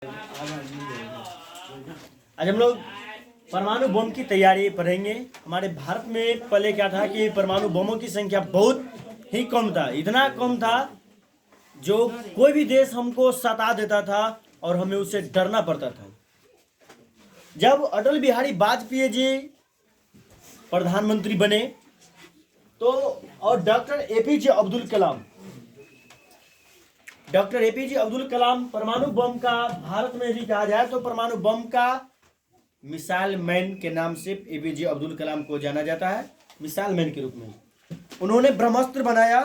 आज हम लोग परमाणु बम की तैयारी पढ़ेंगे। हमारे भारत में पहले क्या था कि परमाणु बमों की संख्या बहुत ही कम था, इतना कम था जो कोई भी देश हमको सता देता था और हमें उससे डरना पड़ता था। जब अटल बिहारी वाजपेयी जी प्रधानमंत्री बने तो और डॉक्टर एपीजे अब्दुल कलाम परमाणु बम का, भारत में यदि कहा जाए तो परमाणु बम का मिसाइल मैन के नाम से एपीजे अब्दुल कलाम को जाना जाता है, मिसाइल मैन के रूप में। उन्होंने ब्रह्मास्त्र बनाया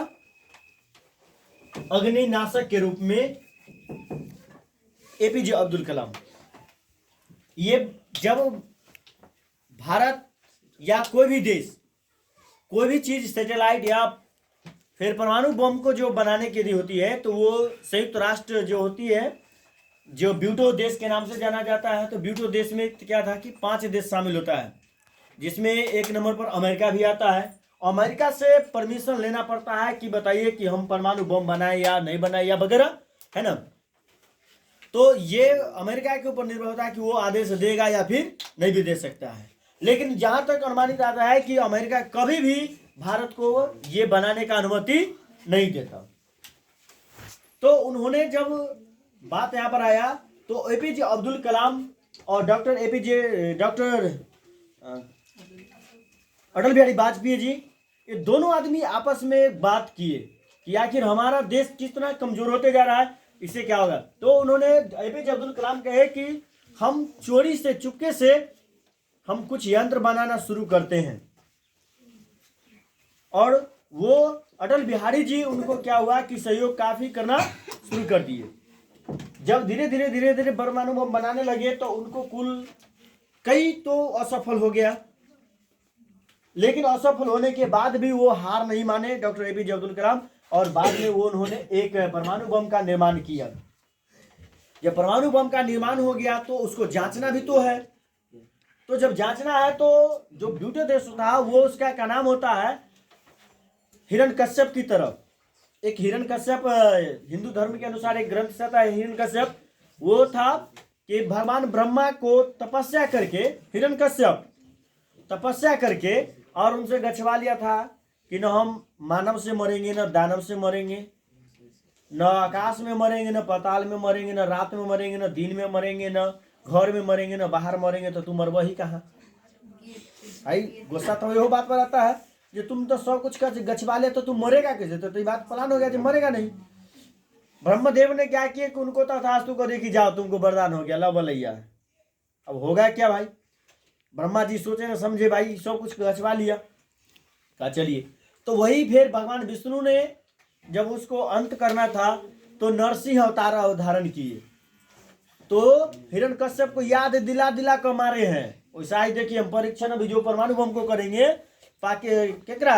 अग्निनाशक के रूप में, एपीजे अब्दुल कलाम। ये जब भारत या कोई भी देश कोई भी चीज सैटेलाइट या फिर परमाणु बम को जो बनाने के लिए होती है तो वो संयुक्त राष्ट्र जो होती है, जो ब्यूटो देश के नाम से जाना जाता है, तो ब्यूटो देश में क्या था कि 5 देश शामिल होता है, जिसमें 1 नंबर पर अमेरिका भी आता है। अमेरिका से परमिशन लेना पड़ता है कि बताइए कि हम परमाणु बम बनाए या नहीं बनाए या वगैरह, है ना। तो ये अमेरिका के ऊपर निर्भर होता है कि वो आदेश देगा या फिर नहीं भी दे सकता है। लेकिन जहां तक अनुमानित आता है कि अमेरिका कभी भी भारत को ये बनाने का अनुमति नहीं देता। तो उन्होंने जब बात यहाँ पर आया तो एपीजे अब्दुल कलाम और डॉक्टर अटल बिहारी वाजपेयी जी, ये दोनों आदमी आपस में बात किए कि आखिर हमारा देश कितना कमजोर होते जा रहा है, इससे क्या होगा। तो उन्होंने एपीजे अब्दुल कलाम कहे कि हम चोरी से चुपके से हम कुछ यंत्र बनाना शुरू करते हैं। और वो अटल बिहारी जी, उनको क्या हुआ कि सहयोग काफी करना शुरू कर दिए। जब धीरे धीरे परमाणु बम बनाने लगे तो उनको कुल कई तो असफल हो गया, लेकिन असफल होने के बाद भी वो हार नहीं माने डॉक्टर एपीजे अब्दुल कलाम, और बाद में वो उन्होंने एक परमाणु बम का निर्माण किया। जब परमाणु बम का निर्माण हो गया तो उसको जांचना भी तो है। तो जब जांचना है तो जो ब्यूटो देश था वो उसका क्या नाम होता है, हिरण्यकश्यप की तरफ। एक हिरण्यकश्यप, हिंदू धर्म के अनुसार एक ग्रंथ आता है हिरण्यकश्यप, वो था कि भगवान ब्रह्मा को तपस्या करके, हिरण्यकश्यप तपस्या करके और उनसे गछवा लिया था कि न हम मानव से मरेंगे, न दानव से मरेंगे, न आकाश में मरेंगे, न पाताल में मरेंगे, न रात में मरेंगे, न दिन में मरेंगे, न घर में मरेंगे, न बाहर मरेंगे। तो तुम मरवा ही कहाँ भाई। गुस्सा तो यही बात पर आता है जो तुम तो सब कुछ कर गछवा ले तो तुम मरेगा कैसे। तो ये बात प्लान हो गया जो मरेगा नहीं। ब्रह्मदेव ने क्या किया कि उनको तथास्तु को देखी जाओ, तुमको वरदान हो गया, ला बलैया। अब होगा क्या भाई। ब्रह्मा जी सोचे ना समझे भाई, सब कुछ गछवा लिया। कहा चलिए। तो वही फिर भगवान विष्णु ने जब उसको अंत करना था तो नरसिंह अवतार धारण किए। तो हिरण्यकश्यप को याद दिला दिला कर मारे हैं। वैसा ही देखिए हम परीक्षण भी जो परमाणु बम को करेंगे केकरा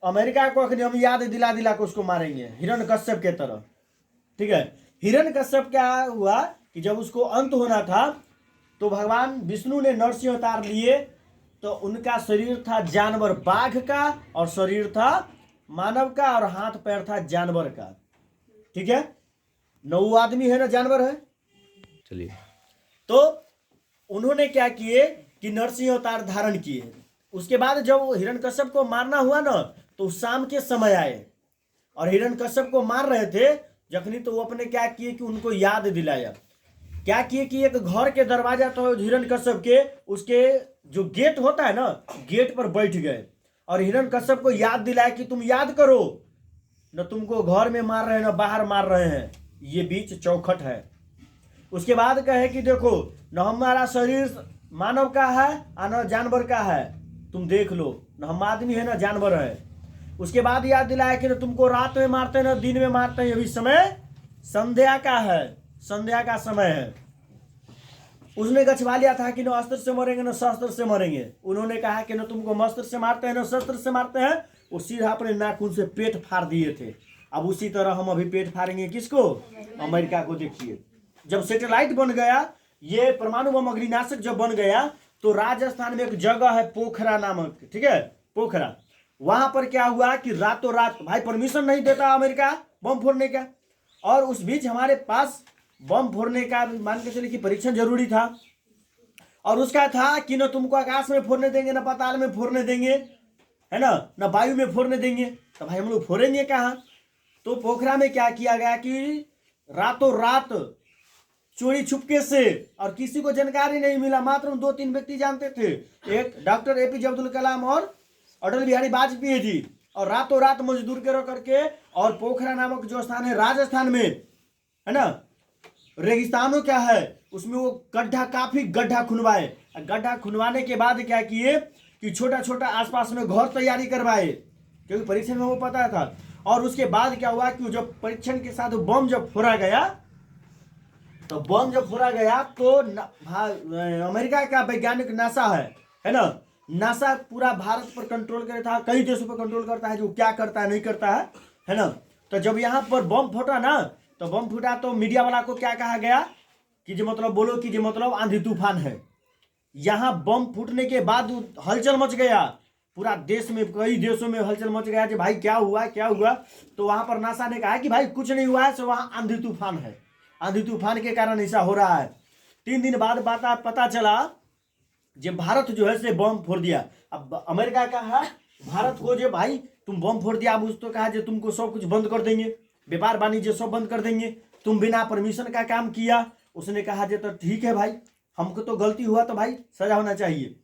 अमेरिका को हम याद दिला दिला के उसको मारेंगे हिरण्यकश्यप के तरह, ठीक है। हिरण्यकश्यप क्या हुआ कि जब उसको अंत होना था तो भगवान विष्णु ने नरसिंह अवतार लिए। तो उनका शरीर था जानवर बाघ का और शरीर था मानव का और हाथ पैर था जानवर का, ठीक है। 9 आदमी है ना, जानवर है। चलिए। तो उन्होंने क्या किए कि नरसिंह अवतार धारण किए। उसके बाद जब हिरण्यकश्यप को मारना हुआ ना तो शाम के समय आए और हिरण्यकश्यप को मार रहे थे जखनी, तो वो अपने क्या किए कि उनको याद दिलाया। क्या किए कि एक घर के दरवाजा तो हिरण्यकश्यप के, उसके जो गेट होता है ना, गेट पर बैठ गए और हिरण्यकश्यप को याद दिलाया कि तुम याद करो न, तुमको घर में मार रहे हैं न बाहर मार रहे हैं, ये बीच चौखट है। उसके बाद कहे कि देखो न हमारा शरीर मानव का है और न जानवर का है, तुम देख लो, न हम आदमी है न जानवर है। उसके बाद याद दिलाया कि न तुमको रात में मारते हैं न दिन में मारते हैं, अभी समय संध्या का है, संध्या का समय है। उसने गछवा लिया था कि न अस्त्र से मरेंगे न शस्त्र से मरेंगे। उन्होंने कहा कि न तुमको अस्त्र से मारते हैं न शस्त्र से मारते हैं। वो सीधा अपने नाखून से पेट फाड़ दिए थे। अब उसी तरह हम अभी पेट फाड़ेंगे किसको, अमेरिका को। देखिए जब सैटेलाइट बन गया, ये परमाणु बम अग्निनाशक जब बन गया तो राजस्थान में एक जगह है पोखरा नामक, ठीक है, पोखरा। वहां पर क्या हुआ कि रातों रात भाई परमिशन नहीं देता अमेरिका बम फोड़ने का, और उस बीच हमारे पास बम फोड़ने का मान के चलिए कि परीक्षण जरूरी था, और उसका था कि न तुमको आकाश में फोड़ने देंगे, न पाताल में फोड़ने देंगे, है ना, न वायु में फोड़ने देंगे। तो भाई हम लोग फोड़ेंगे कहाँ? तो पोखरा में क्या किया गया कि रातों रात चोरी छुपके से, और किसी को जानकारी नहीं मिला, मात्र 2-3 व्यक्ति जानते थे, एक डॉक्टर एपीजे अब्दुल कलाम और अटल बिहारी वाजपेयी जी, और रातों रात मजदूर के रख करके, और पोखरा नामक जो स्थान है राजस्थान में, है ना, रेगिस्तानों क्या है उसमें, वो गड्ढा, काफी गड्ढा खुनवाए। गड्ढा खुनवाने के बाद क्या किए कि छोटा छोटा आसपास में घर तैयारी करवाए, क्योंकि परीक्षण में वो पता था। और उसके बाद क्या हुआ कि जब परीक्षण के साथ बम जब फोड़ा गया, तो बम जब फोड़ा गया तो अमेरिका का वैज्ञानिक नासा है ना, नासा पूरा भारत पर कंट्रोल करता था, कई देशों पर कंट्रोल करता है, जो क्या करता है नहीं करता है ना। तो जब यहाँ पर बम फटा ना, तो बम फूटा तो मीडिया वाला को क्या कहा गया कि जो मतलब बोलो कि जो मतलब आंधी तूफान है। यहाँ बम फूटने के बाद हलचल मच गया पूरा देश में, कई देशों में हलचल मच गया कि भाई क्या हुआ क्या हुआ। तो वहां पर नासा ने कहा कि भाई कुछ नहीं हुआ है, तो वहां आंधी तूफान है, आंधी तूफान के कारण ऐसा हो रहा है। 3 दिन बाद बात पता चला जो भारत जो है से बम फोड़ दिया। अब अमेरिका कहा भारत को जो भाई तुम बम फोड़ दिया, अब उस तो कहा जो तुमको सब कुछ बंद कर देंगे, व्यापार वाणिज्य सब बंद कर देंगे, तुम बिना परमिशन का काम किया। उसने कहा जो तो ठीक है भाई, हमको तो गलती हुआ तो भाई सजा होना चाहिए,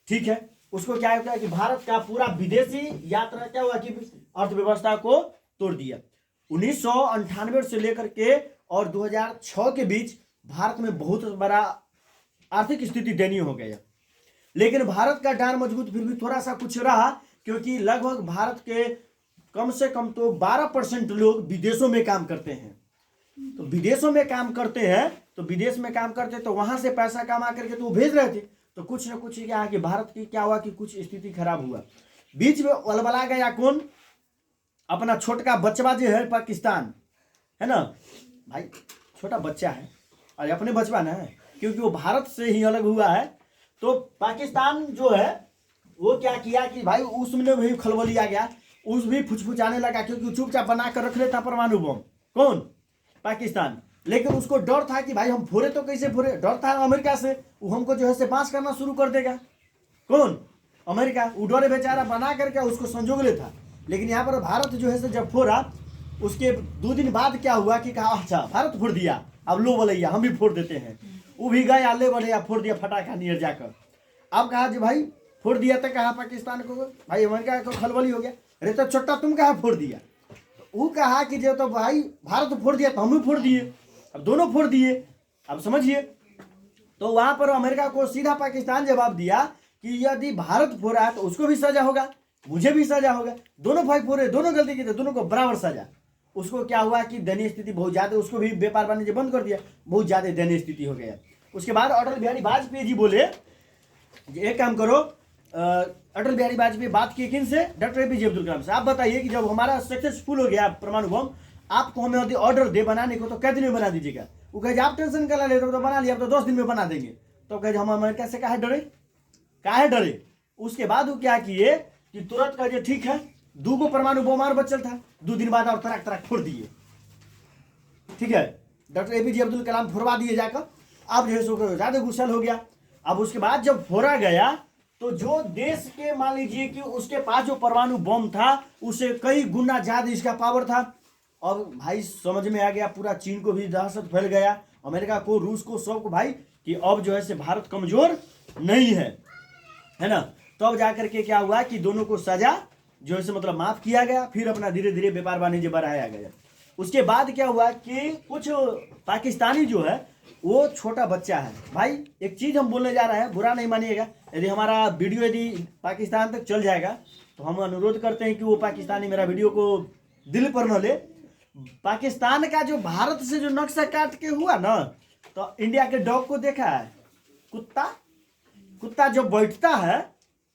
ठीक है। उसको क्या होता है कि भारत का पूरा विदेशी यात्रा क्या हुआ कि अर्थव्यवस्था को तोड़ दिया। 1998 से लेकर के और 2006 के बीच भारत में बहुत बड़ा आर्थिक स्थिति दयनीय हो गया, लेकिन भारत का डांड मजबूत फिर भी थोड़ा सा कुछ रहा, क्योंकि लगभग भारत के कम से कम तो 12% लोग विदेशों में काम करते हैं। तो विदेशों में काम करते हैं, तो विदेश में काम करते तो वहां से पैसा कमा करके तो वो भेज रहे थे। तो कुछ ना कुछ क्या कि भारत की क्या हुआ कि कुछ स्थिति खराब हुआ, बीच में उलबला गया कौन, अपना छोटका बच्चा जो है पाकिस्तान, है ना भाई, छोटा बच्चा है और अपने बचपा ना है, क्योंकि वो भारत से ही अलग हुआ है। तो पाकिस्तान जो है वो क्या किया कि भाई उसमें भी खलबली आ गया, उस भी फुचफुचाने लगा, क्योंकि चुपचाप बना कर रख लेता परमाणु बम, कौन, पाकिस्तान। लेकिन उसको डर था कि भाई हम फोड़े तो कैसे फोड़े, डर था अमेरिका से, वो हमको जो है से पास करना शुरू कर देगा, कौन, अमेरिका। वो डरे बेचारा बना करके उसको संजोग लेता। लेकिन यहाँ पर भारत जो है से जब फोड़ा, उसके 2 दिन बाद क्या हुआ कि कहा अच्छा भारत फोड़ दिया, अब लो बोलैया हम भी फोड़ देते हैं। वो भी गए ले बोले फोड़ दिया फटाखा नियर जाकर। अब कहा जी भाई फोड़ दिया, तो कहा पाकिस्तान को, भाई अमेरिका को खलबली हो गया, अरे तो छोटा तुम कहा फोड़ दिया। वो कहा कि जो तो भाई भारत फोड़ दिया तो हम भी फोड़ दिए, अब दोनों फोड़ दिए, अब समझिए। तो वहां पर अमेरिका को सीधा पाकिस्तान जवाब दिया कि यदि भारत फोड़ा है तो उसको भी सजा होगा, मुझे भी सजा होगा, दोनों भाई फोड़े, दोनों गलती की थे, दोनों को बराबर सजा। उसको क्या हुआ कि दयनीय स्थिति बहुत ज्यादा, उसको भी व्यापार वाणिज्य बंद कर दिया, बहुत ज्यादा दयनीय स्थिति हो गया। उसके बाद अटल बिहारी वाजपेयी जी बोले एक काम करो, अटल बिहारी वाजपेयी बात की किन से, डॉक्टर एपीजे अब्दुल कलाम से, आप बताइए कि जब हमारा सक्सेसफुल हो गया परमाणु बम, आपको हमें यदि ऑर्डर दे बनाने को तो कितने दिन में बना दीजिएगा। वो कहे आप टेंशन कर ले, तो बना लिया, तो 10 दिन में बना देंगे। तो कहे हम अमेरिका से काहे डरे, काहे डरे। उसके बाद वो क्या किए कि तुरंत कहे ठीक है, 2 परमाणु बम और बचल था, 2 दिन बाद और तराक तराक फोड़ दिए, ठीक है। डॉक्टर एपीजे अब्दुल कलाम फोड़वा दिए जाकर, अब जो है सो ज्यादा गुस्सा हो गया। अब उसके बाद जब फोड़ा गया तो जो देश के मान लीजिए कि उसके पास जो परमाणु बम था उसे कई गुना ज्यादा इसका पावर था। अब भाई समझ में आ गया, पूरा चीन को भी दहशत फैल गया, अमेरिका को, रूस को, सबको भाई कि अब जो है से भारत कमजोर नहीं है ना। तो अब जाकर के क्या हुआ कि दोनों को सजा जो है से मतलब माफ किया गया, फिर अपना धीरे धीरे व्यापार वाणिज्य बढ़ाया गया। उसके बाद क्या हुआ कि कुछ पाकिस्तानी जो है वो छोटा बच्चा है। भाई एक चीज हम बोलने जा रहे हैं, बुरा नहीं मानिएगा, यदि हमारा वीडियो यदि पाकिस्तान तक चल जाएगा तो हम अनुरोध करते हैं कि वो पाकिस्तानी मेरा वीडियो को दिल पर न ले। पाकिस्तान का जो भारत से जो नक्शा काट के हुआ ना, तो इंडिया के डॉग को देखा है, कुत्ता, कुत्ता जब बैठता है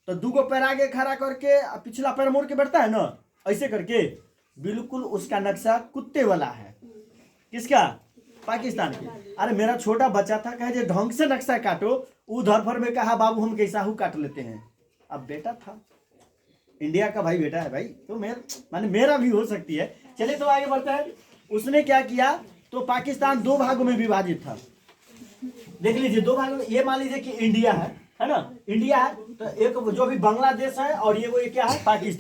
तो 2 पैर आगे खड़ा करके पिछला पैर मोड़ के बैठता है ना, ऐसे करके, बिल्कुल उसका नक्शा कुत्ते वाला है। किसका, पाकिस्तान के। अरे मेरा छोटा बच्चा था, कहे जो ढंग से नक्शा काटो, उधर भर में कहा बाबू हम कैसा हूँ काट लेते हैं। अब बेटा था इंडिया का, भाई बेटा है भाई, तो मेरा भी हो सकती है। चलिए तो आगे बढ़ते हैं। उसने क्या किया तो पाकिस्तान 2 भागों में विभाजित था। देख लीजिए 2 भागों में, ये मान लीजिए कि इंडिया है ना, इंडिया है, तो एक जो भी बांग्लादेश है और ये वो क्या है, पाकिस्तान।